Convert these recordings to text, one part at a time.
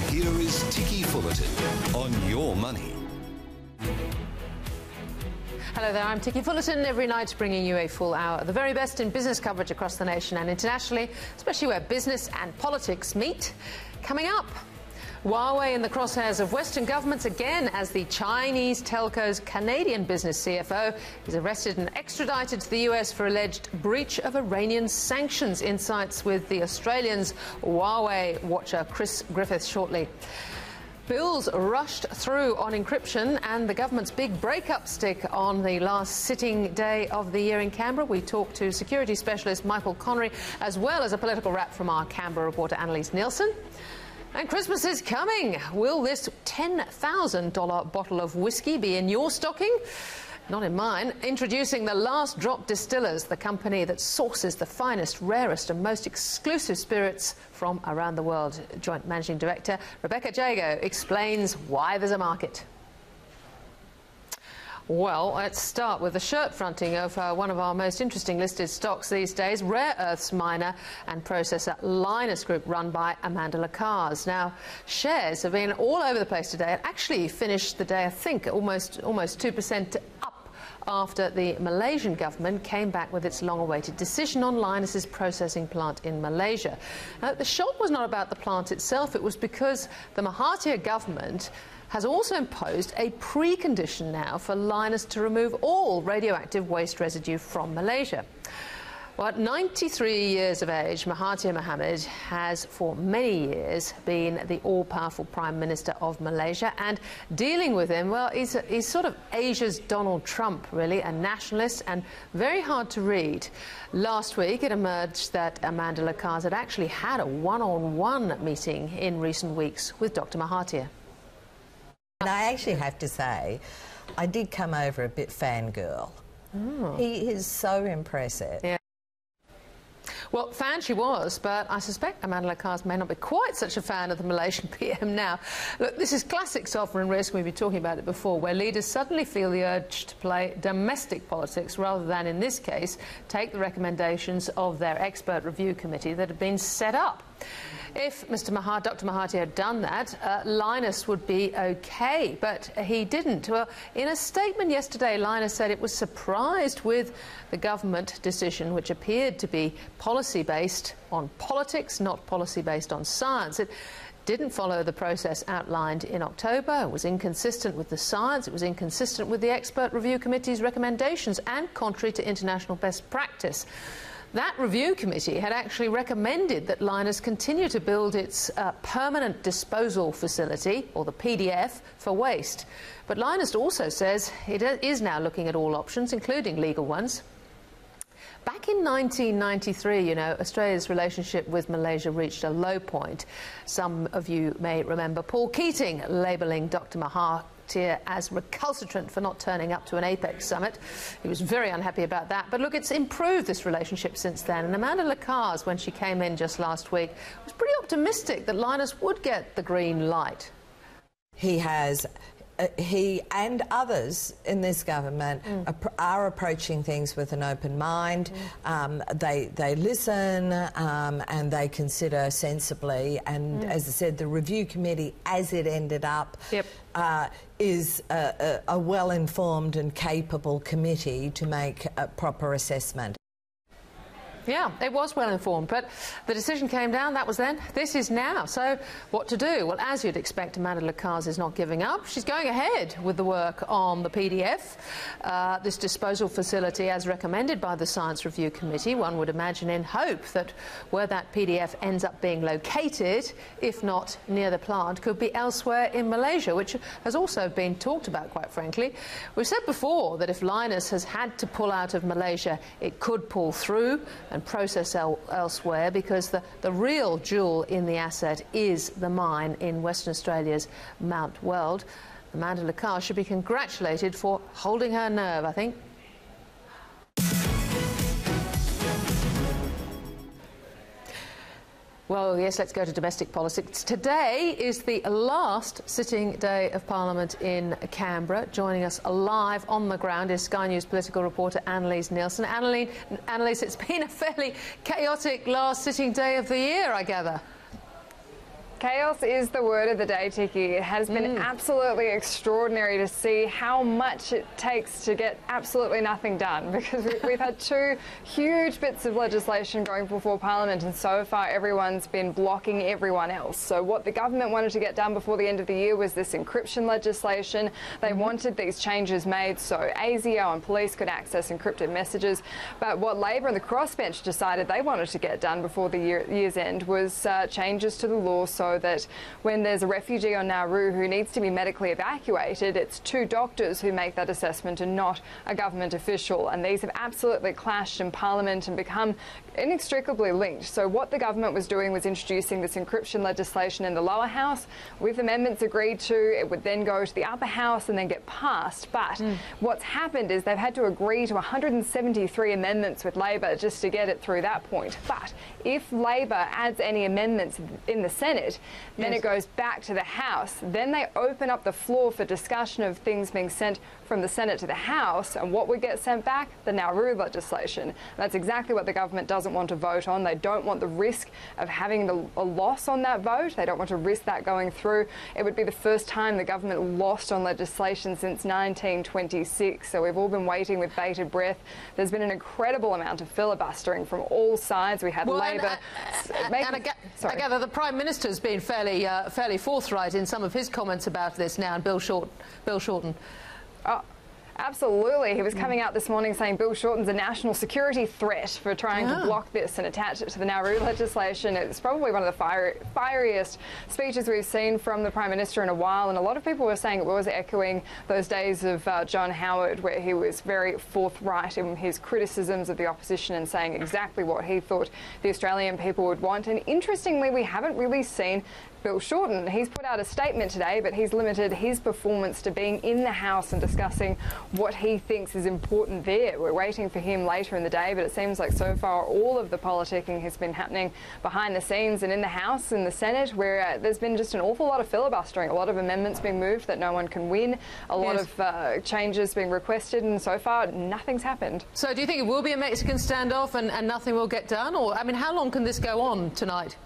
here is Ticky Fullerton on Your Money. Hello there, I'm Ticky Fullerton, every night bringing you a full hour of the very best in business coverage across the nation and internationally, especially where business and politics meet. Coming up, Huawei in the crosshairs of Western governments again as the Chinese telco's Canadian business CFO is arrested and extradited to the US for alleged breach of Iranian sanctions. Insights with the Australian's Huawei watcher Chris Griffith shortly. Bills rushed through on encryption and the government's big breakup stick on the last sitting day of the year in Canberra. We talked to security specialist Michael Connory as well as a political wrap from our Canberra reporter Annalise Nielsen. And Christmas is coming. Will this $10,000 bottle of whiskey be in your stocking? Not in mine. Introducing the Last Drop Distillers, the company that sources the finest, rarest and most exclusive spirits from around the world. Joint Managing Director Rebecca Jago explains why there's a market. Well, let's start with the shirt fronting of one of our most interesting listed stocks these days, rare earths miner and processor Lynas Group, run by Amanda Lacaze. Now, shares have been all over the place today. It actually finished the day, I think, almost 2% up after the Malaysian government came back with its long-awaited decision on Lynas's processing plant in Malaysia. Now, the shock was not about the plant itself. It was because the Mahathir government has also imposed a precondition now for Lynas to remove all radioactive waste residue from Malaysia. Well, at 93 years of age, Mahathir Mohamad has for many years been the all-powerful Prime Minister of Malaysia, and dealing with him, well, he's sort of Asia's Donald Trump, really, a nationalist and very hard to read. Last week, it emerged that Amanda Lacaze had actually had a one-on-one meeting in recent weeks with Dr. Mahathir. And I actually have to say, I did come over a bit fangirl. Oh. He is so impressive. Yeah. Well, fan she was, but I suspect Amanda Lacaze may not be quite such a fan of the Malaysian PM now. Look, this is classic sovereign risk. We've been talking about it before, where leaders suddenly feel the urge to play domestic politics rather than, in this case, take the recommendations of their expert review committee that had been set up. If Dr. Mahathir had done that, Lynas would be OK, but he didn't. Well, in a statement yesterday, Lynas said it was surprised with the government decision, which appeared to be policy-based on politics, not policy-based on science. It didn't follow the process outlined in October. It was inconsistent with the science. It was inconsistent with the expert review committee's recommendations and contrary to international best practice. That review committee had actually recommended that Lynas continue to build its permanent disposal facility, or the PDF, for waste. But Lynas also says it is now looking at all options, including legal ones. Back in 1993, you know, Australia's relationship with Malaysia reached a low point. Some of you may remember Paul Keating labelling Dr. Mahathir as recalcitrant for not turning up to an APEC summit. He was very unhappy about that. But look, it's improved, this relationship, since then. And Amanda Lacaze, when she came in just last week, was pretty optimistic that Lynas would get the green light. He and others in this government are approaching things with an open mind. They listen and they consider sensibly. And as I said, the review committee, as it ended up, is a well-informed and capable committee to make a proper assessment. Yeah, it was well informed, but the decision came down. That was then. This is now. So what to do? Well, as you'd expect, Amanda Lacaze is not giving up. She's going ahead with the work on the PDF, this disposal facility as recommended by the Science Review Committee. One would imagine in hope that where that PDF ends up being located, if not near the plant, could be elsewhere in Malaysia, which has also been talked about, quite frankly. We've said before that if Lynas has had to pull out of Malaysia, it could pull through and process elsewhere, because the real jewel in the asset is the mine in Western Australia's Mount Weld. Amanda Lacaze should be congratulated for holding her nerve, I think. Well, yes, let's go to domestic politics. Today is the last sitting day of Parliament in Canberra. Joining us live on the ground is Sky News political reporter Annalise Nielsen. Annalise, it's been a fairly chaotic last sitting day of the year, I gather. Chaos is the word of the day, Ticky. It has been absolutely extraordinary to see how much it takes to get absolutely nothing done, because we've had two huge bits of legislation going before Parliament, and so far everyone's been blocking everyone else. So what the government wanted to get done before the end of the year was this encryption legislation. They wanted these changes made so ASIO and police could access encrypted messages. But what Labor and the crossbench decided they wanted to get done before the year's end was changes to the law so that when there's a refugee on Nauru who needs to be medically evacuated, it's two doctors who make that assessment and not a government official. And these have absolutely clashed in Parliament and become inextricably linked. So what the government was doing was introducing this encryption legislation in the lower house. With amendments agreed to, it would then go to the upper house and then get passed. But what's happened is they've had to agree to 173 amendments with Labor just to get it through that point. But if Labor adds any amendments in the Senate, then it goes back to the House. Then they open up the floor for discussion of things being sent from the Senate to the House, and what would get sent back? The Nauru legislation. And that's exactly what the government doesn't want to vote on. They don't want the risk of having a loss on that vote. They don't want to risk that going through. It would be the first time the government lost on legislation since 1926, so we've all been waiting with bated breath. There's been an incredible amount of filibustering from all sides. We had Labor... I gather the Prime Minister's been fairly forthright in some of his comments about this now, and Bill Shorten. Oh, absolutely. He was coming out this morning saying Bill Shorten's a national security threat for trying to block this and attach it to the Nauru legislation. It's probably one of the fieriest speeches we've seen from the Prime Minister in a while, and a lot of people were saying it was echoing those days of John Howard, where he was very forthright in his criticisms of the opposition and saying exactly what he thought the Australian people would want. And interestingly, we haven't really seen Bill Shorten. He's put out a statement today, but he's limited his performance to being in the House and discussing what he thinks is important there. We're waiting for him later in the day, but it seems like so far all of the politicking has been happening behind the scenes and in the House and the Senate, where there's been just an awful lot of filibustering, a lot of amendments being moved that no one can win, a lot of changes being requested, and so far nothing's happened. So do you think it will be a Mexican standoff and nothing will get done? Or, I mean, how long can this go on tonight?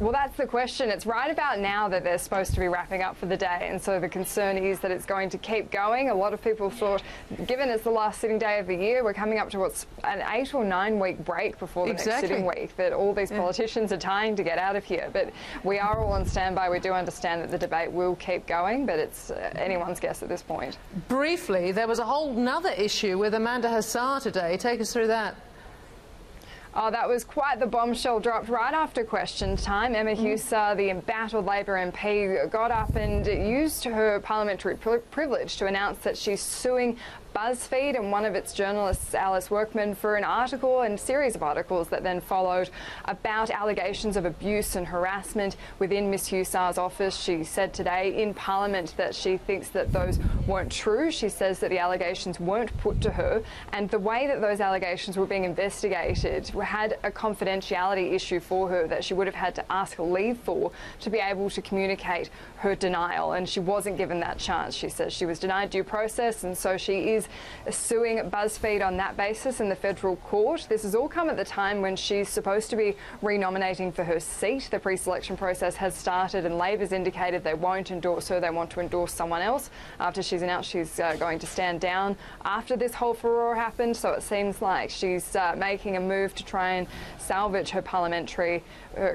Well, that's the question. It's right about now that they're supposed to be wrapping up for the day, and so the concern is that it's going to keep going. A lot of people thought, given it's the last sitting day of the year, we're coming up to what's an 8 or 9 week break before the next sitting week, that all these politicians are dying to get out of here. But we are all on standby. We do understand that the debate will keep going, but it's anyone's guess at this point. Briefly, there was a whole nother issue with Amanda Hassar today. Take us through that. Oh, that was quite the bombshell dropped right after question time. Emma Hussar, the embattled Labor MP, got up and used her parliamentary privilege to announce that she's suing BuzzFeed and one of its journalists, Alice Workman, for an article and series of articles that then followed about allegations of abuse and harassment within Ms Hussar's office. She said today in Parliament that she thinks that those weren't true. She says that the allegations weren't put to her, and the way that those allegations were being investigated had a confidentiality issue for her that she would have had to ask leave for to be able to communicate her denial, and she wasn't given that chance. She says she was denied due process, and so she is suing BuzzFeed on that basis in the federal court. This has all come at the time when she's supposed to be re-nominating for her seat. The pre-selection process has started, and Labor's indicated they won't endorse her. They want to endorse someone else after she's announced she's going to stand down after this whole furore happened. So it seems like she's making a move to try and salvage her parliamentary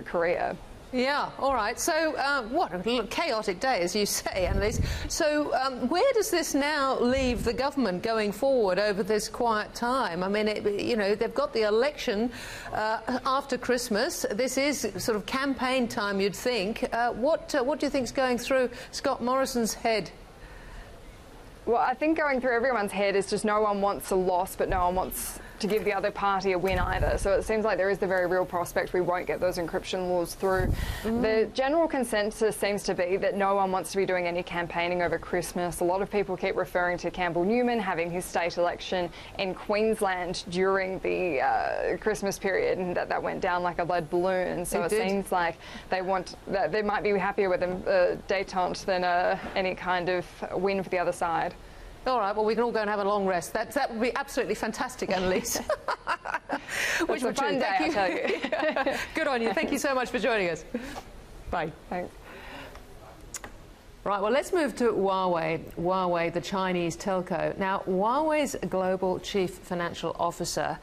career. Yeah, all right. So what a chaotic day, as you say, Annalise. So where does this now leave the government going forward over this quiet time? I mean, you know, they've got the election after Christmas. This is sort of campaign time, you'd think. What do you think's going through Scott Morrison's head? Well, I think going through everyone's head is just no one wants a loss, but no one wants to give the other party a win either. So it seems like there is the very real prospect we won't get those encryption laws through. The general consensus seems to be that no one wants to be doing any campaigning over Christmas. A lot of people keep referring to Campbell Newman having his state election in Queensland during the Christmas period, and that went down like a lead balloon. So it seems like they might be happier with a détente than any kind of win for the other side. All right, well, we can all go and have a long rest. That would be absolutely fantastic, Annalise. Which was a fun day, I tell you. Good on you. Thank you so much for joining us. Bye. Thanks. Right, well, let's move to Huawei. Huawei, the Chinese telco. Now, Huawei's global chief financial officer,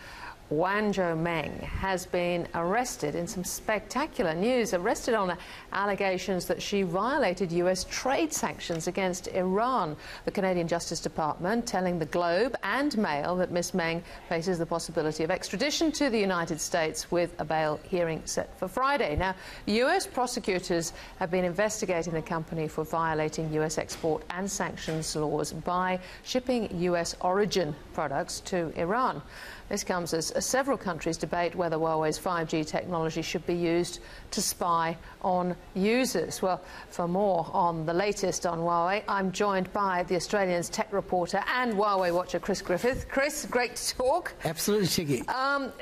Wanzhou Meng, has been arrested in some spectacular news, arrested on allegations that she violated US trade sanctions against Iran. The Canadian Justice Department telling the Globe and Mail that Ms Meng faces the possibility of extradition to the United States with a bail hearing set for Friday. Now, US prosecutors have been investigating the company for violating US export and sanctions laws by shipping US origin products to Iran. This comes as several countries debate whether Huawei's 5G technology should be used to spy on users. Well, for more on the latest on Huawei, I'm joined by the Australian's tech reporter and Huawei watcher, Chris Griffith. Chris, great to talk. Absolutely, Ticky.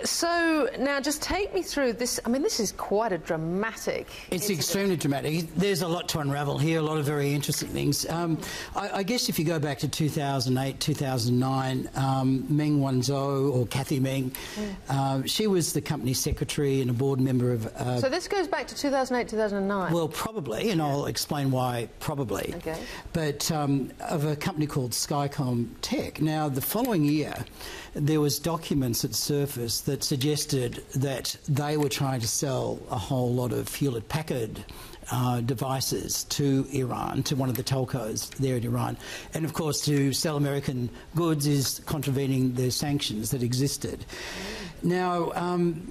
So now just take me through this. I mean, this is quite a dramatic It's incident. extremely dramatic. There's a lot to unravel here, a lot of very interesting things. I guess if you go back to 2008, 2009, Meng Wanzhou, or Kathy Meng, she was the company secretary and a board member of... so this goes back to 2008, 2009? Well, probably, and I'll explain why probably. Okay. But of a company called Skycom Tech. Now, the following year, there was documents that surfaced that suggested that they were trying to sell a whole lot of Hewlett-Packard devices to Iran, to one of the telcos there in Iran. And of course, to sell American goods is contravening the sanctions that existed. Now,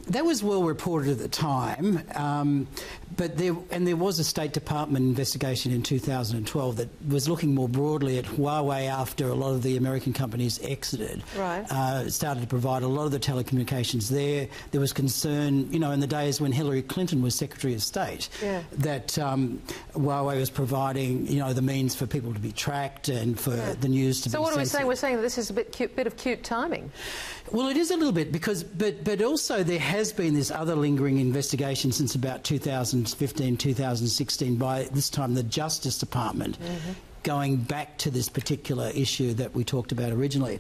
that was well reported at the time, but there was a State Department investigation in 2012 that was looking more broadly at Huawei after a lot of the American companies exited. Right. Started to provide a lot of the telecommunications there. There was concern, you know, in the days when Hillary Clinton was Secretary of State, that Huawei was providing, you know, the means for people to be tracked and for the news to be So what are we censored. saying? We're saying that this is a bit of cute timing. Well, it is a little bit because, but also there has been this other lingering investigation since about 2015, 2016 by this time the Justice Department going back to this particular issue that we talked about originally.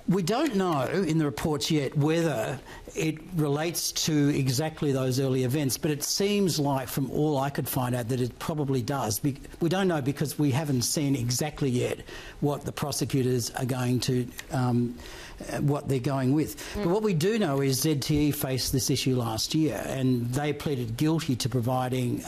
We don't know in the reports yet whether it relates to exactly those early events, but it seems like, from all I could find out, that it probably does. We don't know because we haven't seen exactly yet what the prosecutors are going to, what they're going with. But what we do know is ZTE faced this issue last year, and they pleaded guilty to providing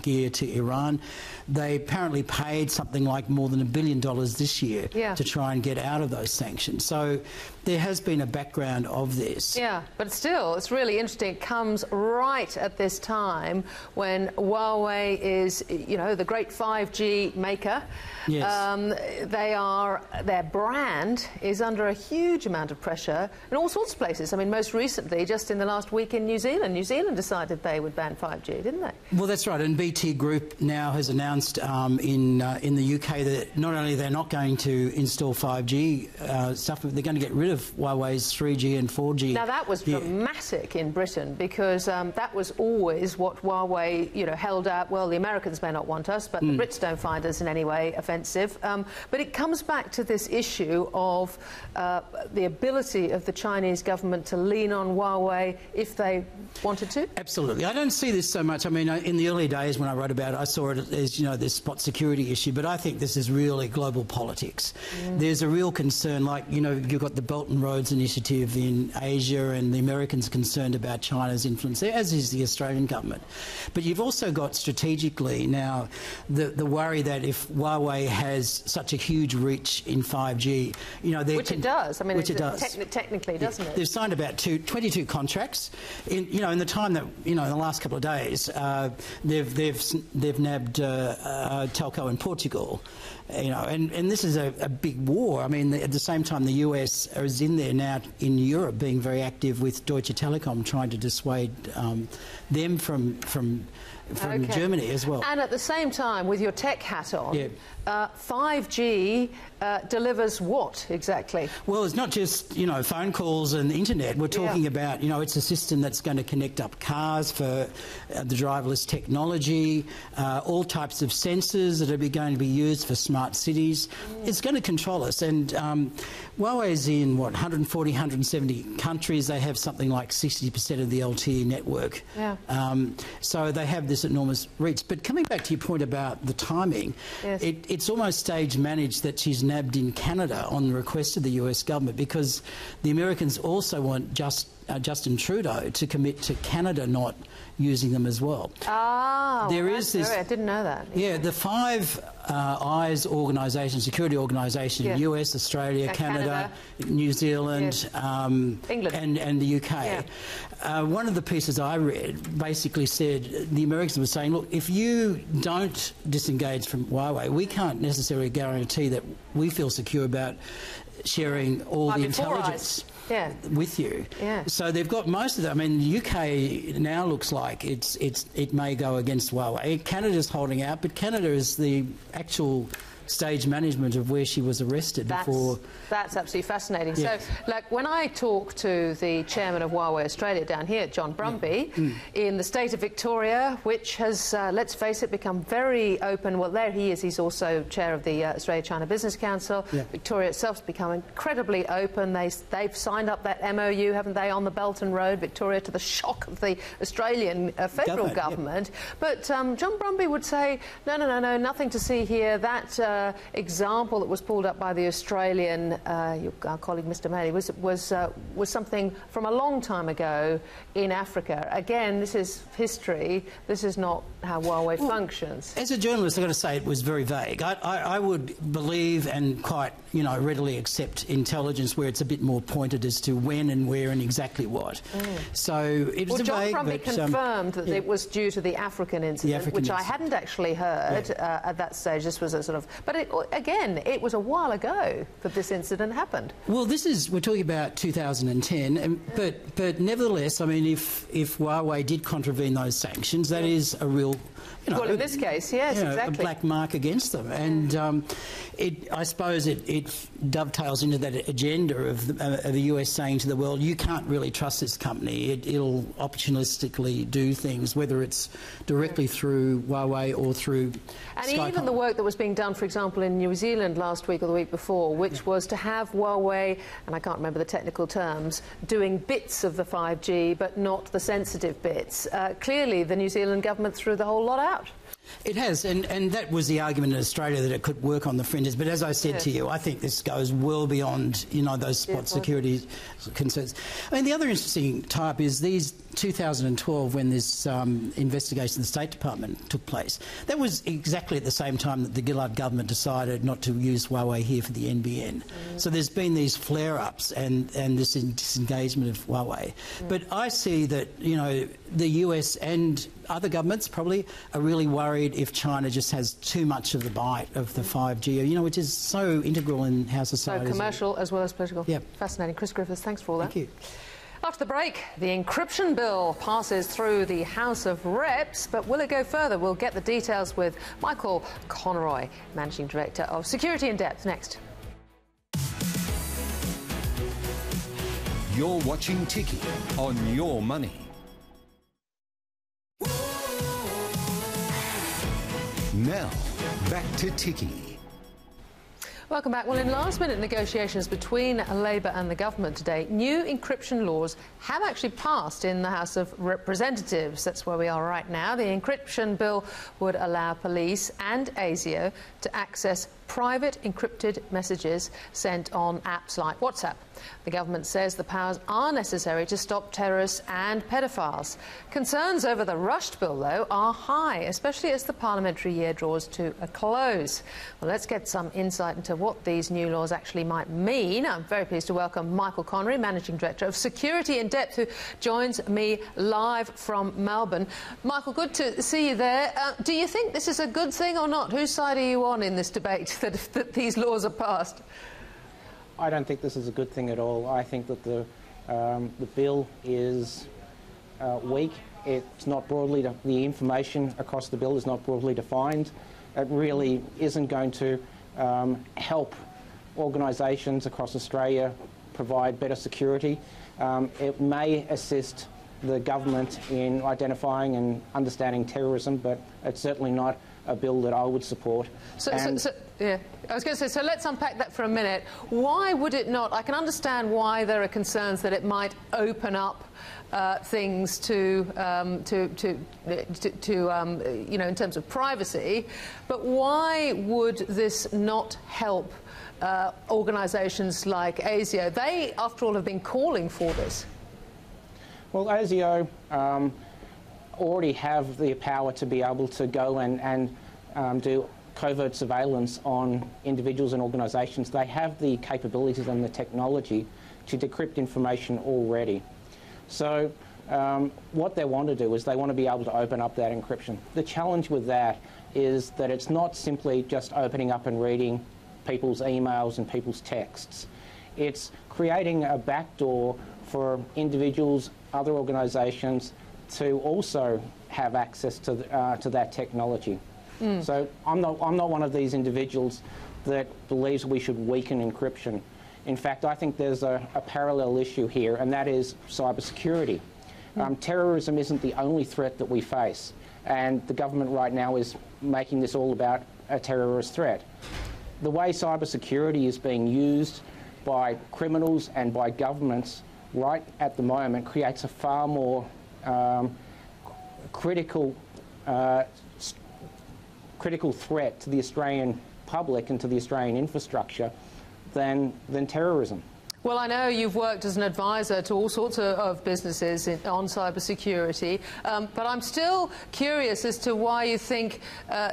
gear to Iran. They apparently paid something like more than $1 billion this year to try and get out of those sanctions. So there has been a background of this. Yeah, but still, it's really interesting. It comes right at this time when Huawei is, you know, the great 5G maker. Yes. Their brand is under a huge amount of pressure in all sorts of places. I mean, most recently, just in the last week in New Zealand decided they would ban 5G, didn't they? Well, that's right. And BT Group now has announced in the UK that not only they're not going to install 5G stuff, but they're going to get rid of Huawei's 3G and 4G. Now, that was dramatic in Britain because that was always what Huawei, you know, held out. Well, the Americans may not want us, but the Brits don't find us in any way offensive. But it comes back to this issue of the ability of the Chinese government to lean on Huawei if they wanted to. Absolutely. I don't see this so much. I mean, in the early days when I wrote about it, I saw it as, you know, this spot security issue, but I think this is really global politics. There's a real concern, like, you know, you've got the Belt and Roads Initiative in Asia, and the Americans concerned about China's influence there, as is the Australian government. But you've also got strategically now the worry that if Huawei has such a huge reach in 5G, you know, which it does. I mean, which it does. Technically, doesn't it? They've signed about 22 contracts. In the time that, you know, in the last couple of days, they've nabbed Telco in Portugal. You know, and this is a big war. I mean, at the same time, the US is in there now in Europe, being very active with Deutsche Telekom, trying to dissuade them from Germany as well. And at the same time, with your tech hat on, 5G delivers what exactly? Well, it's not just, you know, phone calls and the internet. We're talking about, you know, it's a system that's going to connect up cars for the driverless technology, all types of sensors that are going to be used for smart cities. It's going to control us. And Huawei is in, 140, 170 countries. They have something like 60% of the LTE network. So they have this this enormous reach. But coming back to your point about the timing, yes. It's almost stage managed that she's nabbed in Canada on the request of the US government, because the Americans also want Justin Trudeau to commit to Canada not using them as well. Ah, there is this. I didn't know that. Yeah, the Five Eyes organisation, security organisation, yeah. US, Australia, Canada, New Zealand, yes. England, and the UK. Yeah. One of the pieces I read basically said the Americans were saying, look, if you don't disengage from Huawei, we can't necessarily guarantee that we feel secure about sharing all the intelligence. Yeah. With you. Yeah. So they've got most of that. I mean, the UK now looks like it may go against Huawei. Canada's holding out, but Canada is the actual stage management of where she was arrested before. That's absolutely fascinating. Yeah. So, like, when I talk to the chairman of Huawei Australia down here, John Brumby, in the state of Victoria, which has, let's face it, become very open. Well, there he is. He's also chair of the Australia-China Business Council. Yeah. Victoria itself has become incredibly open. They've signed up that MOU, haven't they, on the Belt and Road, Victoria, to the shock of the Australian federal government. Yeah. But John Brumby would say, no, nothing to see here. That example that was pulled up by the Australian, our colleague Mr. Maley, was something from a long time ago in Africa. Again, this is history. This is not how Huawei functions. As a journalist, I've got to say it was very vague. I would believe and quite, readily accept intelligence where it's a bit more pointed as to when and where and exactly what. So it was John vague, Brumby confirmed that it was due to the African incident, which I hadn't actually heard at that stage. This was a sort of... But again, it was a while ago that this incident happened. Well, we're talking about 2010, but nevertheless, I mean, if Huawei did contravene those sanctions, that is a real... well, in this case, yes, exactly. A black mark against them. And I suppose it dovetails into that agenda of the US saying to the world, you can't really trust this company. It'll opportunistically do things, whether it's directly through Huawei or through And even the work that was being done, for example, in New Zealand last week or the week before, which was to have Huawei, and I can't remember the technical terms, doing bits of the 5G but not the sensitive bits. Clearly, the New Zealand government threw the whole lot out. It has, and that was the argument in Australia, that it could work on the fringes. But as I said to you, I think this goes well beyond, those spot security concerns. I mean, the other interesting type is these 2012, when this investigation of the State Department took place. That was exactly at the same time that the Gillard government decided not to use Huawei here for the NBN. So there's been these flare-ups and this disengagement of Huawei. But I see that, the US and other governments probably are really worried if China just has too much of the bite of the 5G, which is so integral in how society. So commercial as well as political. Yeah. Fascinating. Chris Griffiths, thanks for all that. Thank you. After the break, the encryption bill passes through the House of Reps, but will it go further? We'll get the details with Michael Connory, Managing Director of Security in Depth, next. You're watching Ticky on Your Money. Now, back to Ticky. Welcome back. Well, in last-minute negotiations between Labor and the government today, new encryption laws have actually passed in the House of Representatives. That's where we are right now. The encryption bill would allow police and ASIO to access private encrypted messages sent on apps like WhatsApp. The government says the powers are necessary to stop terrorists and pedophiles. Concerns over the rushed bill, though, are high, especially as the parliamentary year draws to a close. Well, let's get some insight into what these new laws actually might mean. I'm very pleased to welcome Michael Connory, Managing Director of Security in Depth, who joins me live from Melbourne. Michael, good to see you there. Do you think this is a good thing or not? Whose side are you on in this debate that these laws are passed? I don't think this is a good thing at all. I think that the bill is weak. It's not broadly, the information across the bill is not broadly defined. It really isn't going to help organisations across Australia provide better security. It may assist the government in identifying and understanding terrorism, but it's certainly not a bill that I would support. Yeah, I was going to say, so let's unpack that for a minute. Why would it not? I can understand why there are concerns that it might open up things to you know, in terms of privacy, but why would this not help organisations like ASIO? They, after all, have been calling for this. Well, ASIO already have the power to be able to go and do covert surveillance on individuals and organisations. They have the capabilities and the technology to decrypt information already. So what they want to do is they want to be able to open up that encryption. The challenge with that is that it's not simply just opening up and reading people's emails and people's texts. It's creating a backdoor for individuals, other organisations to also have access to that technology. So I'm not one of these individuals that believes we should weaken encryption. In fact, I think there's a parallel issue here, and that is cybersecurity. Terrorism isn't the only threat that we face, and the government right now is making this all about a terrorist threat. The way cybersecurity is being used by criminals and by governments right at the moment creates a far more critical threat to the Australian public and to the Australian infrastructure than terrorism. Well, I know you've worked as an advisor to all sorts of businesses on cybersecurity, but I'm still curious as to why you think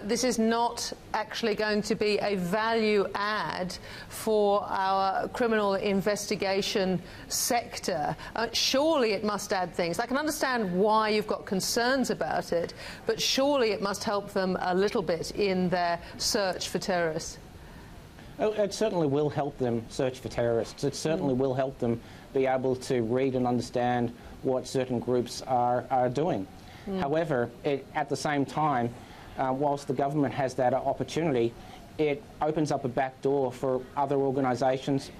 this is not actually going to be a value add for our criminal investigation sector. Surely it must add things. I can understand why you've got concerns about it, but surely it must help them a little bit in their search for terrorists. It certainly will help them search for terrorists. It certainly will help them be able to read and understand what certain groups are doing. However, at the same time, whilst the government has that opportunity, it opens up a back door for other organisations,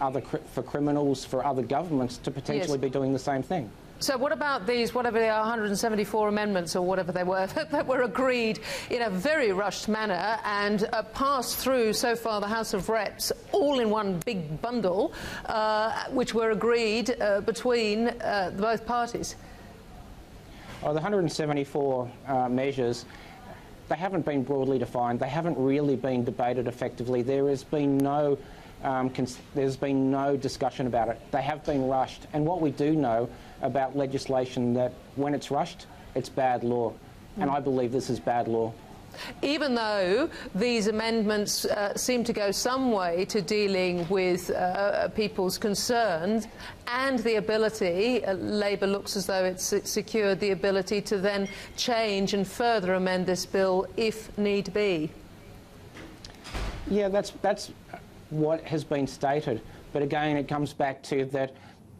for criminals, for other governments to potentially be doing the same thing. So what about these, whatever they are, 174 amendments or whatever they were, that were agreed in a very rushed manner and passed through so far the House of Reps all in one big bundle, which were agreed between both parties? The 174 measures, they haven't been broadly defined. They haven't really been debated effectively. There has been no discussion about it. They have been rushed. And what we do know about legislation, that when it's rushed, it's bad law. And I believe this is bad law. Even though these amendments seem to go some way to dealing with people's concerns and the ability, Labor looks as though it's secured the ability to then change and further amend this bill if need be. Yeah, that's what has been stated. But again, it comes back to that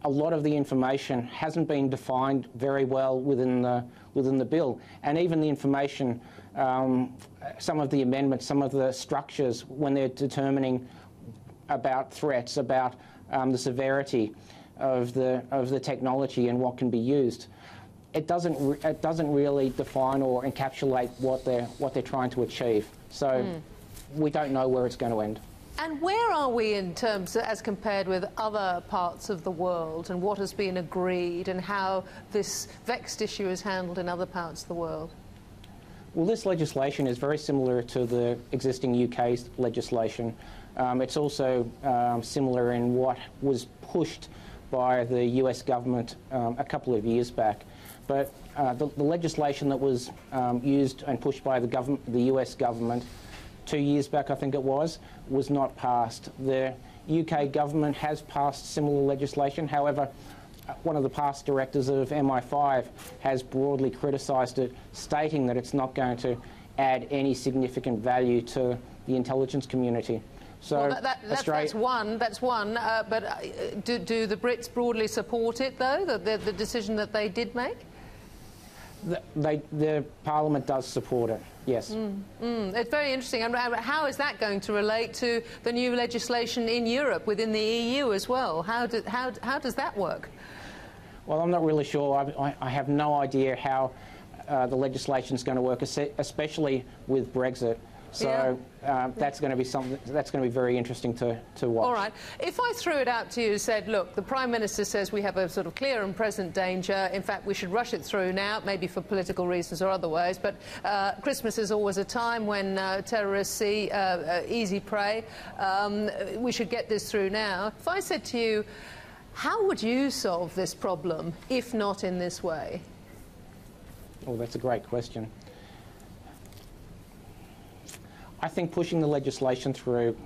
a lot of the information hasn't been defined very well within the bill, and even the information, some of the amendments, some of the structures when they're determining about threats, about the severity of the technology and what can be used, it doesn't really define or encapsulate what they're trying to achieve. So we don't know where it's going to end. And where are we in terms, as compared with other parts of the world, and what has been agreed and how this vexed issue is handled in other parts of the world? Well, this legislation is very similar to the existing UK legislation. It's also similar in what was pushed by the US government a couple of years back. But the legislation that was used and pushed by the US government 2 years back, I think it was not passed. The UK government has passed similar legislation. However, one of the past directors of MI5 has broadly criticised it, stating that it's not going to add any significant value to the intelligence community. So well, that's one. But do the Brits broadly support it, though, the decision that they did make? The Parliament does support it, yes. It's very interesting. And how is that going to relate to the new legislation in Europe, within the EU as well? How does that work? Well, I'm not really sure. I have no idea how the legislation is going to work, especially with Brexit. So that's going to be something that's going to be very interesting to watch. All right. If I threw it out to you and said, look, the Prime Minister says we have a sort of clear and present danger. In fact, we should rush it through now, maybe for political reasons or otherwise. But Christmas is always a time when terrorists see easy prey. We should get this through now. If I said to you, how would you solve this problem, if not in this way? Oh, that's a great question. I think pushing the legislation through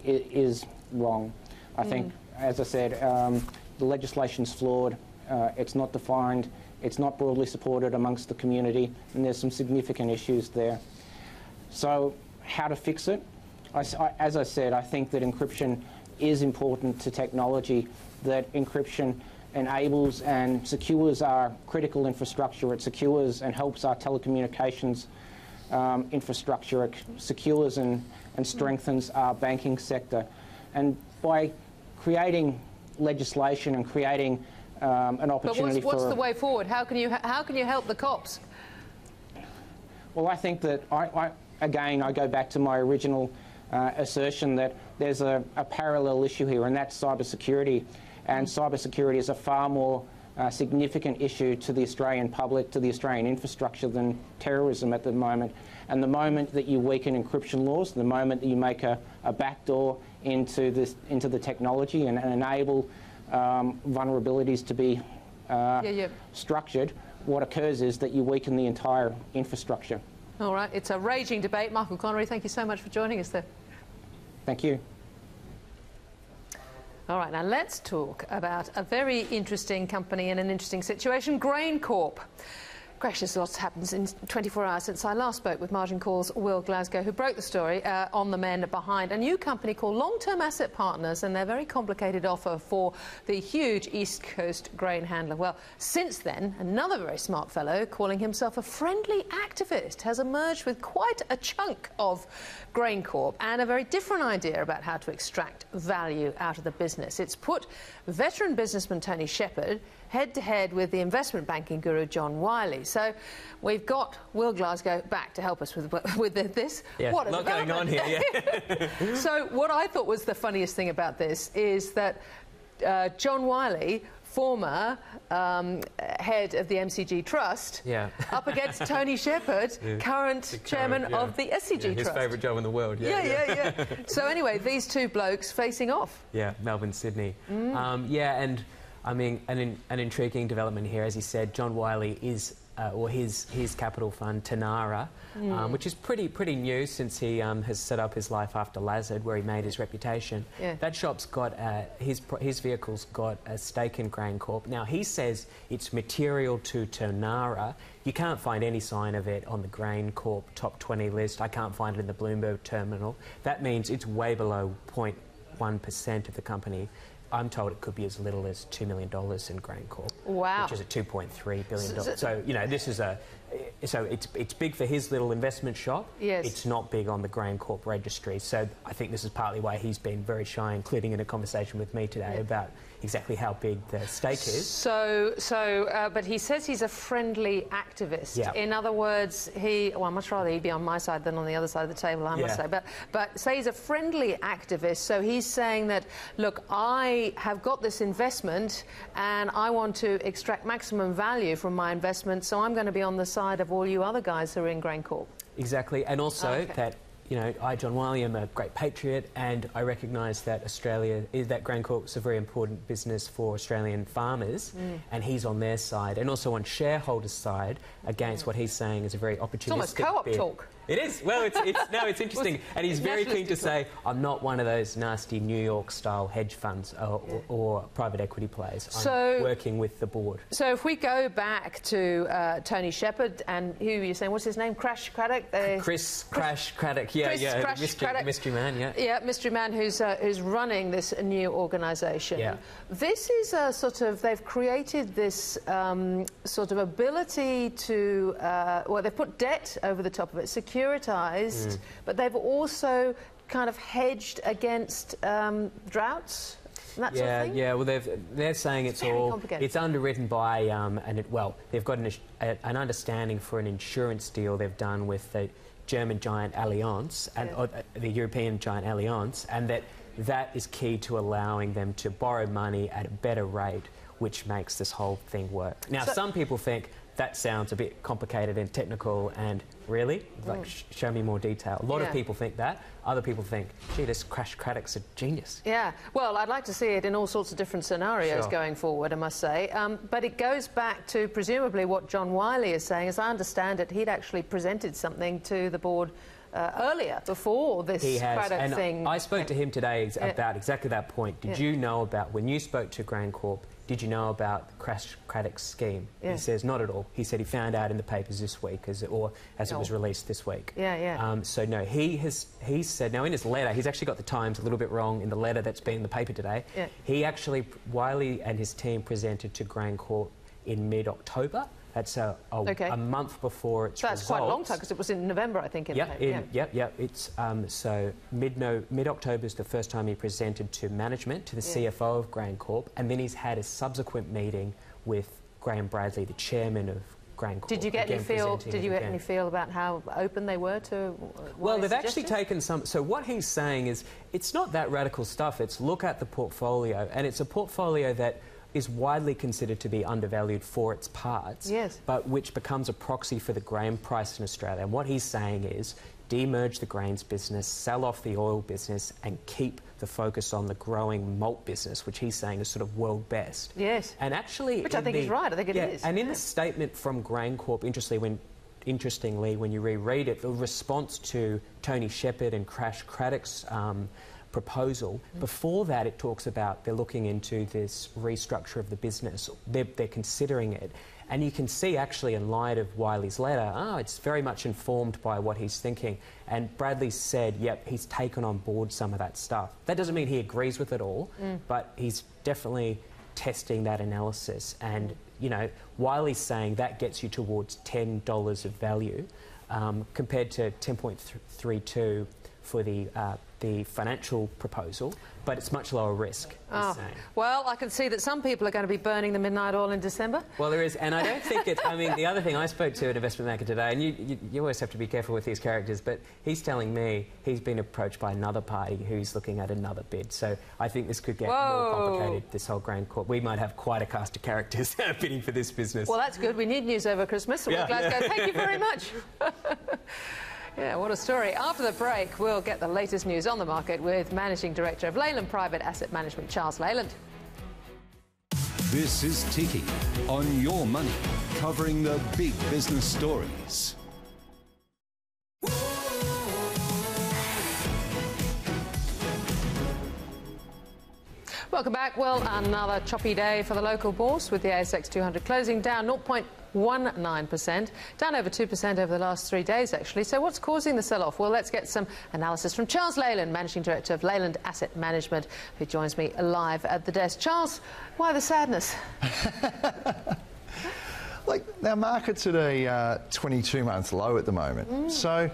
is wrong. I think, as I said, the legislation's flawed. It's not defined. It's not broadly supported amongst the community, and there's some significant issues there. So, how to fix it? As I said, I think that encryption is important to technology, that encryption enables and secures our critical infrastructure. It secures and helps our telecommunications infrastructure. It secures and strengthens our banking sector. And by creating legislation and creating an opportunity but what's the way forward? How can you help the cops? Well, I think that, again, I go back to my original assertion that there's a parallel issue here, and that's cybersecurity. And cybersecurity is a far more significant issue to the Australian public, to the Australian infrastructure, than terrorism at the moment. And the moment that you weaken encryption laws, the moment that you make a backdoor into the technology and enable vulnerabilities to be structured, what occurs is that you weaken the entire infrastructure. All right, it's a raging debate. Michael Connory, thank you so much for joining us there. Thank you. All right, now let's talk about a very interesting company in an interesting situation, GrainCorp. Gracious, lots happens in 24 hours since I last spoke with Margin Call's Will Glasgow, who broke the story on the men behind a new company called Long-Term Asset Partners and their very complicated offer for the huge East Coast grain handler. Well, since then, another very smart fellow, calling himself a friendly activist, has emerged with quite a chunk of GrainCorp and a very different idea about how to extract value out of the business. It's put veteran businessman Tony Shepherd head-to-head with the investment banking guru John Wylie. So we've got Will Glasgow back to help us with this. Yeah, what a lot going on here, yeah. So what I thought was the funniest thing about this is that John Wylie, former head of the MCG Trust, up against Tony Shepherd, current chairman of the SCG Trust. His favourite job in the world, yeah. So anyway, these two blokes facing off. Yeah, Melbourne, Sydney. And I mean, an intriguing development here, as he said. John Wylie is, or his capital fund, Tanara, which is pretty new since he has set up his life after Lazard, where he made his reputation. Yeah. That shop's got his vehicle's got a stake in GrainCorp. Now he says it's material to Tanara. You can't find any sign of it on the GrainCorp top 20 list. I can't find it in the Bloomberg terminal. That means it's way below 0.1% of the company. I'm told it could be as little as $2 million in GrainCorp, which is a $2.3 billion. So, you know, this is so it's big for his little investment shop. Yes. It's not big on the GrainCorp registry. So I think this is partly why he's been very shy, including in a conversation with me today about exactly how big the stake is. But he says he's a friendly activist. Yeah. In other words, well, I'd much rather he'd be on my side than on the other side of the table, I must say. But say he's a friendly activist, so he's saying that, look, I have got this investment and I want to extract maximum value from my investment, so I'm going to be on the side of all you other guys who are in GrainCorp. Exactly, and also that, you know, I, John Wylie, am a great patriot, and I recognise that that GrainCorp is a very important business for Australian farmers, and he's on their side, and also on shareholders' side, against what he's saying is a very opportunistic It's almost co-op talk. It is. Well, it's interesting, and he's very keen to say, I'm not one of those nasty New York-style hedge funds or private equity players. I'm working with the board. So if we go back to Tony Shepherd and who you're saying, what's his name? Crash Craddock? Chris Crash Craddock. Yeah, mystery man. Yeah, mystery man who's running this new organisation. Yeah. This is a sort of, they've created this sort of ability to, well, they've put debt over the top of it, securitized, but they've also kind of hedged against droughts. And that sort of thing? Yeah. Well, they're saying it's underwritten by they've got an understanding for an insurance deal they've done with the German giant Allianz, and or the European giant Allianz, and that is key to allowing them to borrow money at a better rate, which makes this whole thing work. Now, some people think that sounds a bit complicated and technical, and really, like, show me more detail. A lot of people think that. Other people think, gee, this Crash Craddock's a genius. Yeah, well, I'd like to see it in all sorts of different scenarios going forward, I must say. But it goes back to presumably what John Wylie is saying. As I understand it, he'd actually presented something to the board earlier, before this Craddock thing. I spoke to him today about exactly that point. Did you know about, when you spoke to GrainCorp, did you know about Crash Craddock's scheme? He says, not at all. He said he found out in the papers this week, as it was released this week. So no, he said, now in his letter, he's actually got the times a little bit wrong in the letter that's been in the paper today. He actually, Wylie and his team presented to GrainCorp in mid-October. That's a month before its results. That's quite a long time, because it was in November, I think. It's so mid-October is the first time he presented to management, to the CFO of GrainCorp, and then he's had a subsequent meeting with Graham Bradley, the chairman of GrainCorp. Did you get any feel? Did you get any feel about how open they were to? Well, they've actually taken some. So what he's saying is, it's not that radical stuff. It's look at the portfolio, and it's a portfolio that is widely considered to be undervalued for its parts, but which becomes a proxy for the grain price in Australia. And what he's saying is, demerge the grains business, sell off the oil business, and keep the focus on the growing malt business, which he's saying is sort of world best. And actually, which I think is right. I think it is. And in the statement from GrainCorp, interestingly, when you reread it, the response to Tony Shepherd and Crash Craddock's proposal, before that it talks about they're looking into this restructure of the business. They're considering it. And you can see, actually, in light of Wylie's letter, it's very much informed by what he's thinking. And Bradley said, yep, he's taken on board some of that stuff. That doesn't mean he agrees with it all, but he's definitely testing that analysis. And, you know, Wylie's saying that gets you towards $10 of value, compared to 10.32 for the financial proposal, but it's much lower risk. Well, I can see that some people are going to be burning the midnight oil in December. Well, there is, and I don't think it's, I mean, the other thing, I spoke to an investment banker today, and you always have to be careful with these characters, but he's telling me he's been approached by another party who's looking at another bid. So I think this could get more complicated, this whole GrainCorp. We might have quite a cast of characters bidding for this business. Well, that's good. We need news over Christmas. Glasgow. Thank you very much. Yeah, what a story. After the break, we'll get the latest news on the market with Managing Director of Leyland Private Asset Management, Charles Leyland. This is Ticky on Your Money, covering the big business stories. Welcome back. Well, another choppy day for the local bourse, with the ASX 200 closing down 0.19%, down over 2% over the last 3 days, actually. So what's causing the sell-off? Well, let's get some analysis from Charles Leyland, Managing Director of Leyland Asset Management, who joins me live at the desk. Charles, why the sadness? Like, our market's at a 22-month low at the moment. So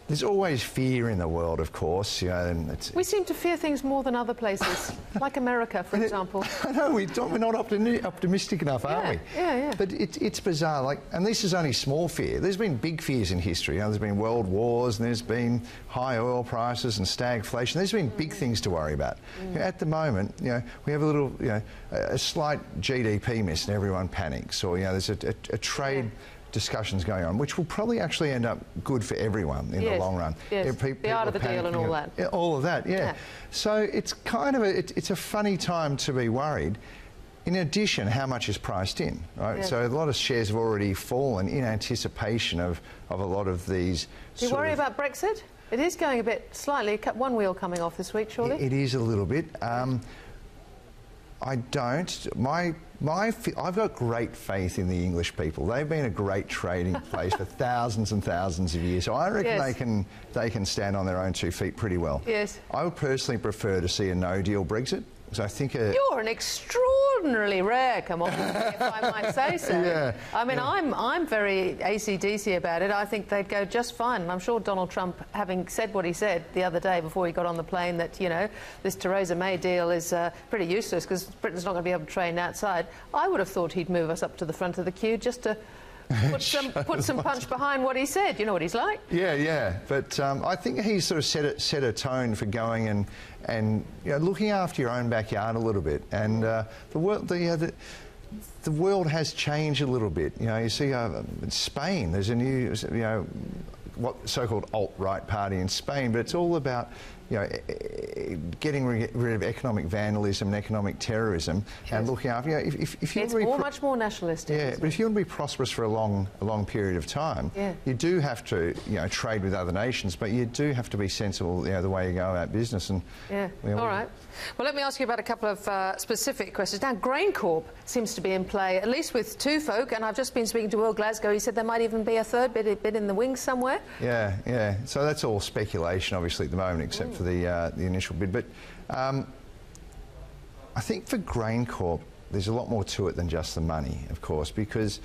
there's always fear in the world, of course. You know, and we seem to fear things more than other places, like America, for example. I know, we're not optimistic enough, are we? But it's bizarre. Like, and this is only small fear. There's been big fears in history. You know, there's been world wars, and there's been high oil prices and stagflation. There's been big things to worry about. You know, at the moment, you know, we have a little, you know, a slight GDP miss, and everyone panics. Or, you know, there's a trade discussions going on, which will probably actually end up good for everyone in the long run. The art of the deal and all that. All of that, So it's kind of it's a funny time to be worried. In addition, how much is priced in, right? So a lot of shares have already fallen in anticipation of a lot of these. Do you worry about Brexit? It is going a bit slightly, one wheel coming off this week, surely? It is a little bit. I don't. I've got great faith in the English people. They've been a great trading place for thousands and thousands of years. So I reckon they can stand on their own 2 feet pretty well. I would personally prefer to see a no-deal Brexit. So I think you're an extraordinarily rare commodity, if I might say so. I mean, I'm very AC/DC about it. I think they'd go just fine. And I'm sure Donald Trump, having said what he said the other day before he got on the plane, that, you know, this Theresa May deal is pretty useless because Britain's not going to be able to trade outside, I would have thought he'd move us up to the front of the queue just to put some punch behind what he said. You know what he's like. Yeah. But I think he sort of set a tone for going and looking after your own backyard a little bit. And the world has changed a little bit. You see in Spain, there's a new, what so-called alt-right party in Spain, but it's all about getting rid of economic vandalism and economic terrorism, and looking after. If you it's much more nationalistic. Yeah, but if you want to be prosperous for a long period of time, you do have to trade with other nations, but you do have to be sensible the way you go about business. And all right. Well, let me ask you about a couple of specific questions. Now, GrainCorp seems to be in play, at least with two folk, and I've just been speaking to Will Glasgow. He said there might even be a third bit in the wings somewhere. Yeah. So that's all speculation, obviously, at the moment, except for the initial bid. But I think for GrainCorp, there's a lot more to it than just the money, of course, because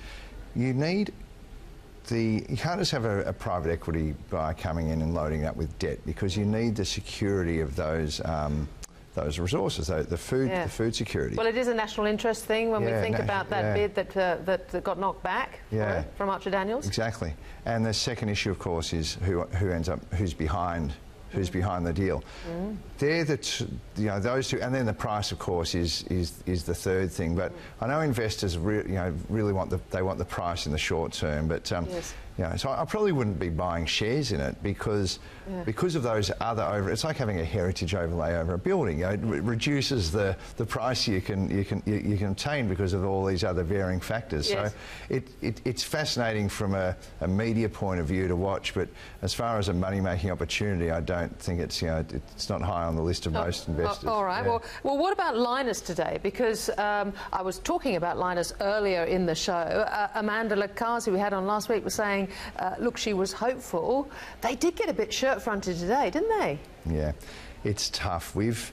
you need you can't just have a private equity buyer coming in and loading it up with debt, because you need the security of those resources, the food security. Well, it is a national interest thing when we think about that bid that got knocked back from Archer Daniels. Exactly. And the second issue, of course, is who's behind the deal. They're those two, and then the price, of course, is the third thing. But I know investors really want the price in the short term. But so I probably wouldn't be buying shares in it because of those other it's like having a heritage overlay over a building. It reduces the price you can obtain because of all these other varying factors. So it's fascinating from a media point of view to watch, but as far as a money making opportunity, I don't think it's not high on the list of most investors. All right. Well, what about Linus today? Because I was talking about Linus earlier in the show. Amanda Lakazi, we had on last week, was saying, look, she was hopeful. They did get a bit shirt-fronted today, didn't they? Yeah, it's tough. I was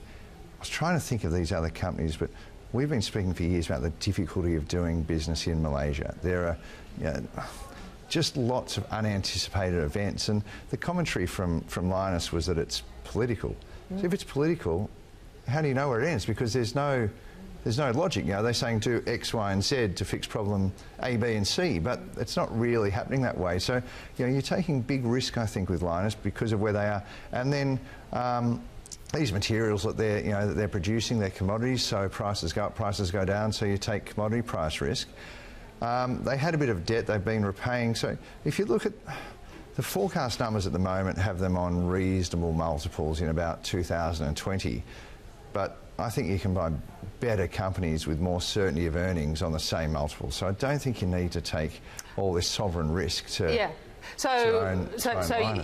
trying to think of these other companies, but we've been speaking for years about the difficulty of doing business in Malaysia. There are just lots of unanticipated events, and the commentary from Linus was that it's political. So if it's political, how do you know where it ends? Because there's no logic. They're saying do X, Y, and Z to fix problem A, B, and C, but it's not really happening that way. So you're taking big risk, I think, with Linus because of where they are. And then these materials that they're producing, they're commodities, so prices go up, prices go down. So you take commodity price risk. They had a bit of debt they've been repaying. So if you look at the forecast numbers at the moment, have them on reasonable multiples in about 2020, but I think you can buy better companies with more certainty of earnings on the same multiple. So I don't think you need to take all this sovereign risk to. So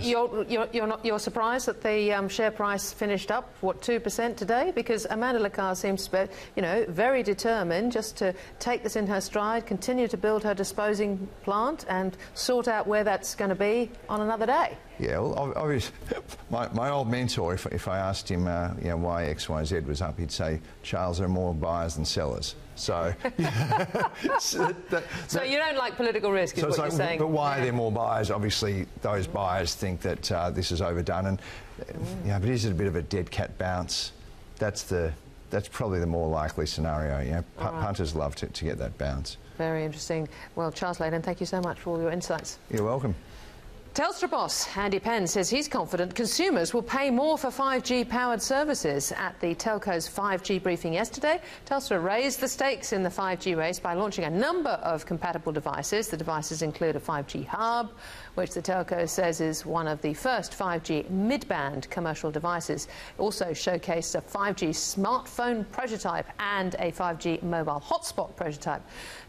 you're surprised that the share price finished up 2% today, because Amanda Lacar seems to be very determined just to take this in her stride, continue to build her disposing plant, and sort out where that's going to be on another day. Yeah, well, obviously, my old mentor, if I asked him why X, Y, Z was up, he'd say, Charles, there are more buyers than sellers. So, so you don't like political risk, is what you're saying. But why are there more buyers? Obviously, those buyers think that this is overdone, and but is it a bit of a dead cat bounce? That's probably the more likely scenario. Punters love to get that bounce. Very interesting. Well, Charles Layden, thank you so much for all your insights. You're welcome. Telstra boss Andy Penn says he's confident consumers will pay more for 5G-powered services. At the telco's 5G briefing yesterday, Telstra raised the stakes in the 5G race by launching a number of compatible devices. The devices include a 5G hub, which the telco says is one of the first 5G mid-band commercial devices. It also showcased a 5G smartphone prototype and a 5G mobile hotspot prototype.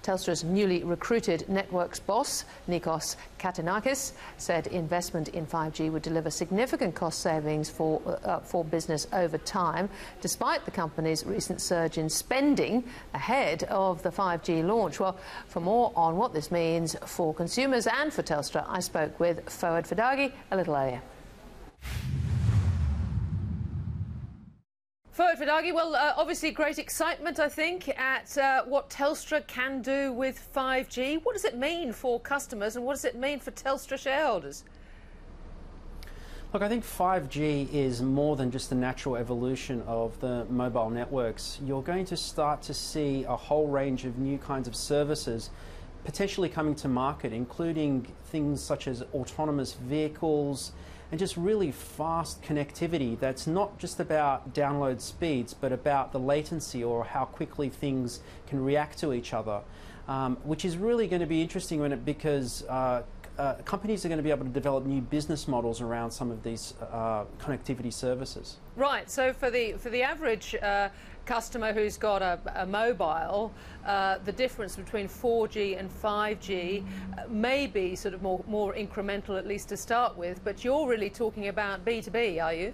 Telstra's newly recruited networks boss, Nikos Katinakis, said investment in 5G would deliver significant cost savings for business over time, despite the company's recent surge in spending ahead of the 5G launch. Well, for more on what this means for consumers and for Telstra, I spoke with Foad Fadaghi a little earlier. Foad Fadaghi, well, obviously great excitement, I think, at what Telstra can do with 5G. What does it mean for customers, and what does it mean for Telstra shareholders? Look, I think 5G is more than just the natural evolution of the mobile networks. You're going to start to see a whole range of new kinds of services potentially coming to market, including things such as autonomous vehicles and just really fast connectivity that's not just about download speeds, but about the latency or how quickly things can react to each other, which is really going to be interesting because companies are going to be able to develop new business models around some of these connectivity services. Right. So for the average customer who's got a mobile, the difference between 4G and 5G may be sort of more incremental, at least to start with. But you're really talking about B2B, are you?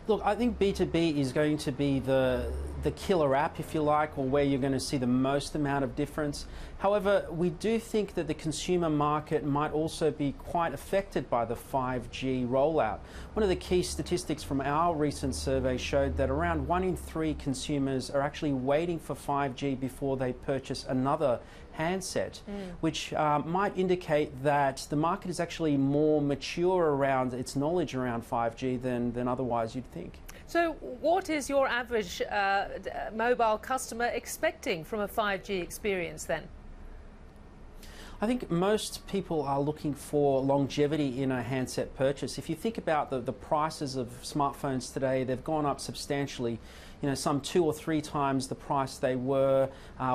Look, I think B2B is going to be the killer app, if you like, or where you're going to see the most amount of difference. However, we do think that the consumer market might also be quite affected by the 5G rollout. One of the key statistics from our recent survey showed that around 1 in 3 consumers are actually waiting for 5G before they purchase another handset, which might indicate that the market is actually more mature around its knowledge around 5G than otherwise you'd think. So what is your average mobile customer expecting from a 5G experience then? I think most people are looking for longevity in a handset purchase. If you think about the prices of smartphones today, they've gone up substantially. You know, some 2 or 3 times the price they were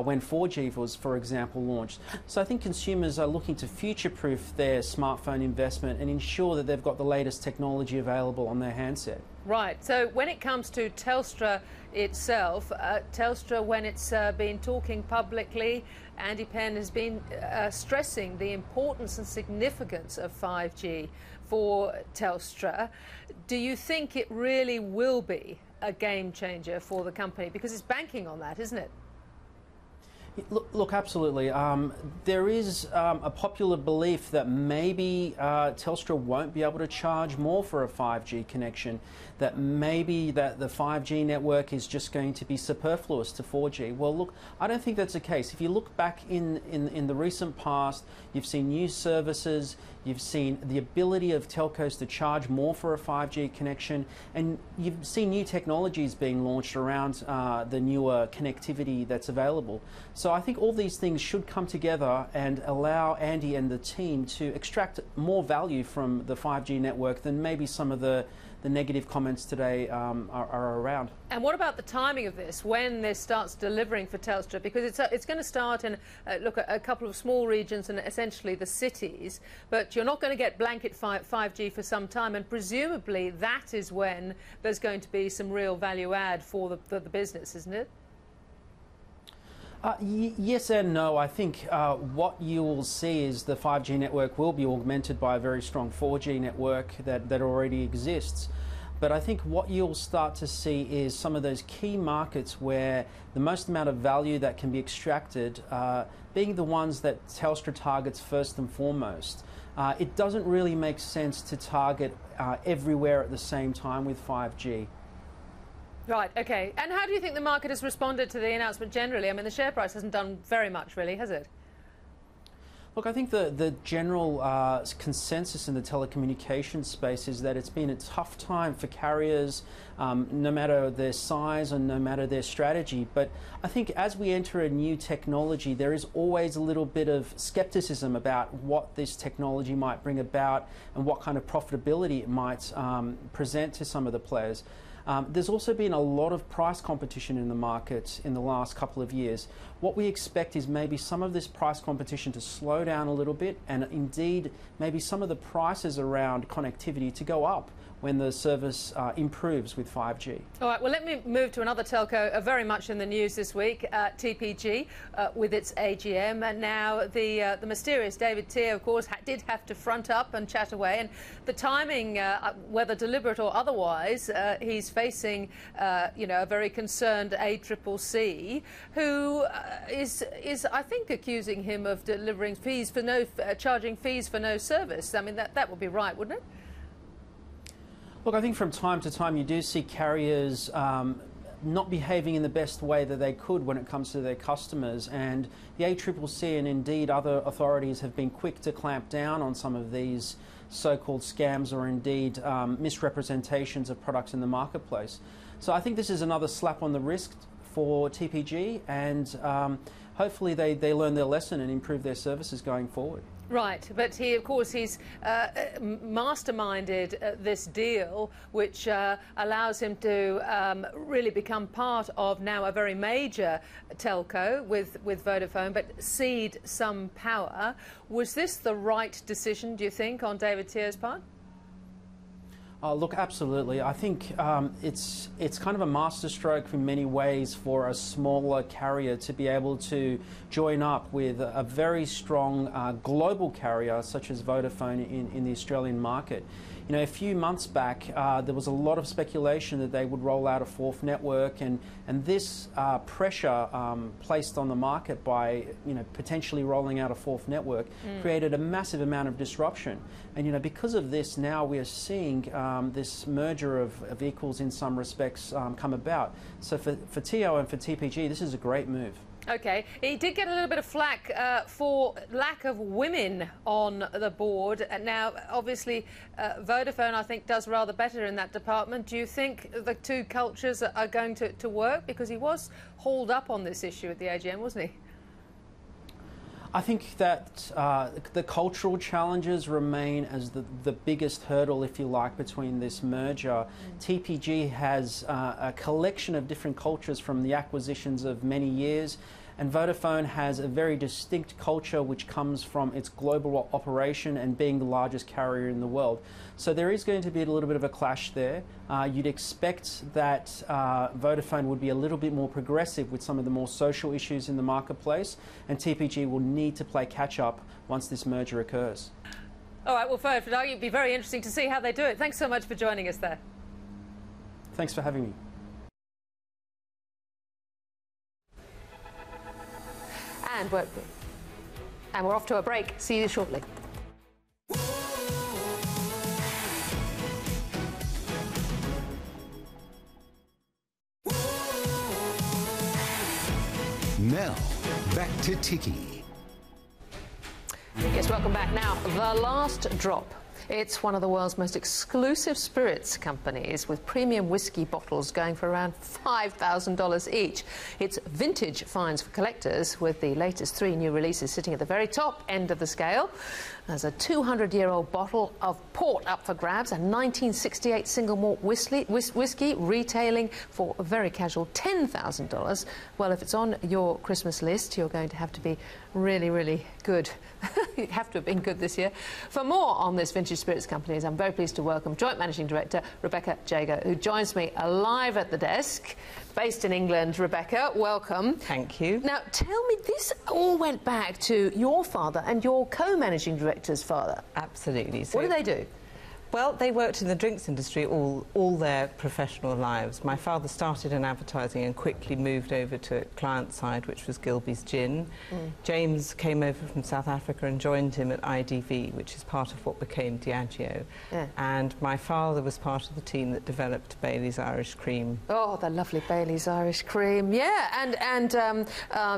when 4G was, for example, launched. So I think consumers are looking to future-proof their smartphone investment and ensure that they've got the latest technology available on their handset. Right. So when it comes to Telstra itself, Telstra, when it's been talking publicly, Andy Penn has been stressing the importance and significance of 5G for Telstra. Do you think it really will be a game changer for the company? Because it's banking on that, isn't it? Look, absolutely. There is a popular belief that maybe Telstra won't be able to charge more for a 5G connection, that maybe that the 5G network is just going to be superfluous to 4G. Well, look, I don't think that's the case. If you look back in the recent past, you've seen new services, you've seen the ability of telcos to charge more for a 5G connection, and you've seen new technologies being launched around the newer connectivity that's available. So I think all these things should come together and allow Andy and the team to extract more value from the 5G network than maybe some of the negative comments today are around. And what about the timing of this, when this starts delivering for Telstra? Because it's going to start in, a couple of small regions and essentially the cities, but you're not going to get blanket 5G for some time, and presumably that is when there's going to be some real value add for the business, isn't it? Yes and no. I think what you will see is the 5G network will be augmented by a very strong 4G network that already exists. But I think what you'll start to see is some of those key markets where the most amount of value that can be extracted being the ones that Telstra targets first and foremost. It doesn't really make sense to target everywhere at the same time with 5G. Right, OK. And how do you think the market has responded to the announcement generally? I mean, the share price hasn't done very much, really, has it? Look, I think the general consensus in the telecommunications space is that it's been a tough time for carriers, no matter their size and no matter their strategy. But I think as we enter a new technology, there is always a little bit of skepticism about what this technology might bring about and what kind of profitability it might present to some of the players. There's also been a lot of price competition in the market in the last couple of years. What we expect is maybe some of this price competition to slow down a little bit, and indeed maybe some of the prices around connectivity to go up when the service improves with 5G. All right, well, let me move to another telco very much in the news this week, TPG, with its AGM. And now the mysterious David Teare, of course, did have to front up and chat away. And the timing, whether deliberate or otherwise, he's facing, a very concerned ACCC, who is, I think, accusing him of delivering fees for charging fees for no service. I mean, that would be right, wouldn't it? Look, I think from time to time you do see carriers not behaving in the best way that they could when it comes to their customers, and the ACCC and indeed other authorities have been quick to clamp down on some of these so-called scams or indeed misrepresentations of products in the marketplace. So I think this is another slap on the wrist for TPG, and hopefully they learn their lesson and improve their services going forward. Right, but he, of course, he's masterminded this deal, which allows him to really become part of now a very major telco with Vodafone, but cede some power. Was this the right decision, do you think, on David Tear's part? Look, absolutely. I think it's kind of a masterstroke in many ways for a smaller carrier to be able to join up with a very strong global carrier such as Vodafone in the Australian market. You know, a few months back, there was a lot of speculation that they would roll out a fourth network, and this pressure placed on the market by, you know, potentially rolling out a fourth network created a massive amount of disruption. And, you know, because of this, now we are seeing this merger of equals in some respects come about. So for TO and for TPG, this is a great move. OK. He did get a little bit of flack for lack of women on the board. Now, obviously, Vodafone, I think, does rather better in that department. Do you think the two cultures are going to work? Because he was hauled up on this issue at the AGM, wasn't he? I think that the cultural challenges remain as the biggest hurdle, if you like, between this merger. TPG has a collection of different cultures from the acquisitions of many years, and Vodafone has a very distinct culture which comes from its global operation and being the largest carrier in the world. So there is going to be a little bit of a clash there. You'd expect that Vodafone would be a little bit more progressive with some of the more social issues in the marketplace, and TPG will need to play catch-up once this merger occurs. All right, well, Foad Fadaghi, it'd be very interesting to see how they do it. Thanks so much for joining us there. Thanks for having me. And we're off to a break. See you shortly. Now, back to Ticky. Yes, welcome back. Now, the last drop. It's one of the world's most exclusive spirits companies, with premium whiskey bottles going for around $5,000 each. It's vintage finds for collectors, with the latest 3 new releases sitting at the very top end of the scale. There's a 200-year-old bottle of port up for grabs, a 1968 single malt whiskey retailing for a very casual $10,000. Well, if it's on your Christmas list, you're going to have to be really, really good. You have to have been good this year. For more on this vintage spirits companies, I'm very pleased to welcome Joint Managing Director Rebecca Jago, who joins me live at the desk, based in England. Rebecca, welcome. Thank you. Now, tell me, this all went back to your father and your co-managing director's father. Absolutely. So, what do they do? Well, they worked in the drinks industry all their professional lives. My father started in advertising and quickly moved over to client side, which was Gilbey's Gin. James came over from South Africa and joined him at IDV, which is part of what became Diageo. Yeah. And my father was part of the team that developed Bailey's Irish Cream. Oh, the lovely Bailey's Irish Cream. Yeah, and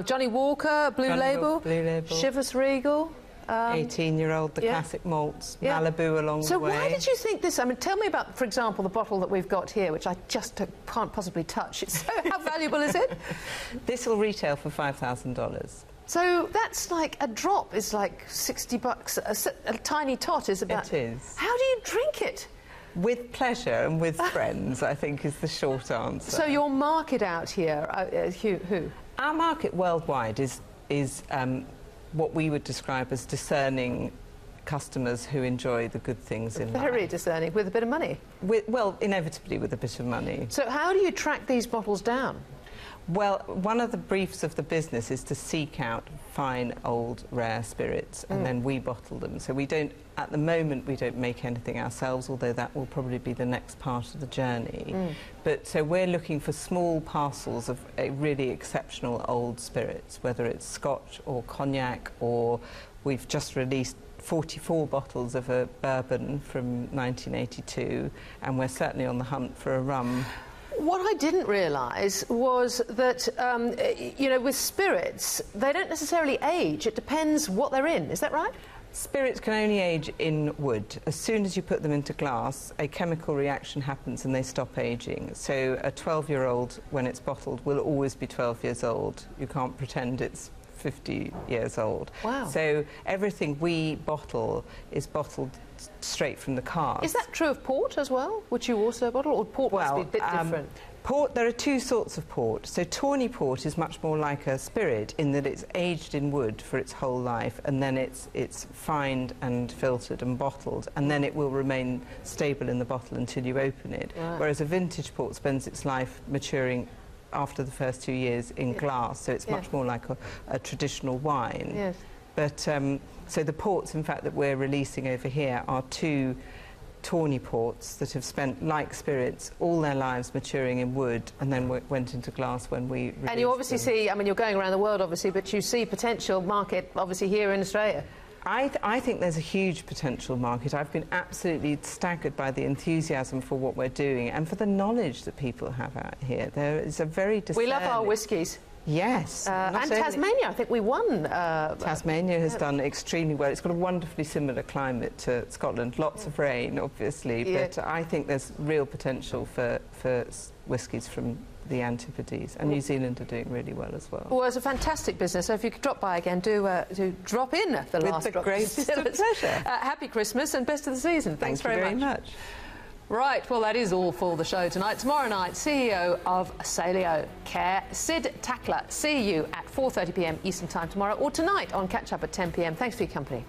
Johnny Walker, Blue Label, Chivas Regal. 18-year-old, the classic malts, Malibu along the way. So why did you think this? I mean, tell me about, for example, the bottle that we've got here, which I just can't possibly touch. So how valuable is it? This will retail for $5,000. So that's like a drop is like $60. A tiny tot is about... It is. How do you drink it? With pleasure and with friends, I think, is the short answer. So your market out here, who? Our market worldwide is what we would describe as discerning customers who enjoy the good things in life. Very discerning, with a bit of money. Well, inevitably with a bit of money. So how do you track these bottles down? Well, one of the briefs of the business is to seek out fine, old, rare spirits, and then we bottle them. So we don't, at the moment, we don't make anything ourselves, although that will probably be the next part of the journey. But so we're looking for small parcels of really exceptional old spirits, whether it's Scotch or cognac, or we've just released 44 bottles of a bourbon from 1982, and we're certainly on the hunt for a rum. What I didn't realise was that, you know, with spirits, they don't necessarily age. It depends what they're in. Is that right? Spirits can only age in wood. As soon as you put them into glass, a chemical reaction happens and they stop aging. So a 12-year-old, when it's bottled, will always be 12 years old. You can't pretend it's 50 years old. Wow. So everything we bottle is bottled straight from the cask. Is that true of port as well, which you also bottle, or port must be a bit different? Port, there are two sorts of port. So tawny port is much more like a spirit in that it's aged in wood for its whole life, and then it's fined and filtered and bottled, and then it will remain stable in the bottle until you open it. Right. Whereas a vintage port spends its life maturing after the first 2 years in glass, so it's much more like a traditional wine. Yes. But so the ports, in fact, that we're releasing over here are two tawny ports that have spent, like spirits, all their lives maturing in wood, and then went into glass when we released And you obviously them. see, I mean, you're going around the world, obviously, but you see potential market, obviously, here in Australia. I think there's a huge potential market. I've been absolutely staggered by the enthusiasm for what we're doing and for the knowledge that people have out here. There is a very discerning... We love our whiskies. Yes. And Tasmania, I think we won. Tasmania has done extremely well. It's got a wonderfully similar climate to Scotland. Lots of rain, obviously, but I think there's real potential for whiskies from the Antipodes, and New Zealand are doing really well as well. Well, it's a fantastic business, so if you could drop by again, do drop in the last drop. With the greatest of pleasure. Happy Christmas and best of the season. Thanks very much. Right, well, that is all for the show tonight. Tomorrow night, CEO of Salio Care, Sid Tackler. See you at 4:30 p.m. Eastern Time tomorrow, or tonight on Catch Up at 10 p.m. Thanks for your company.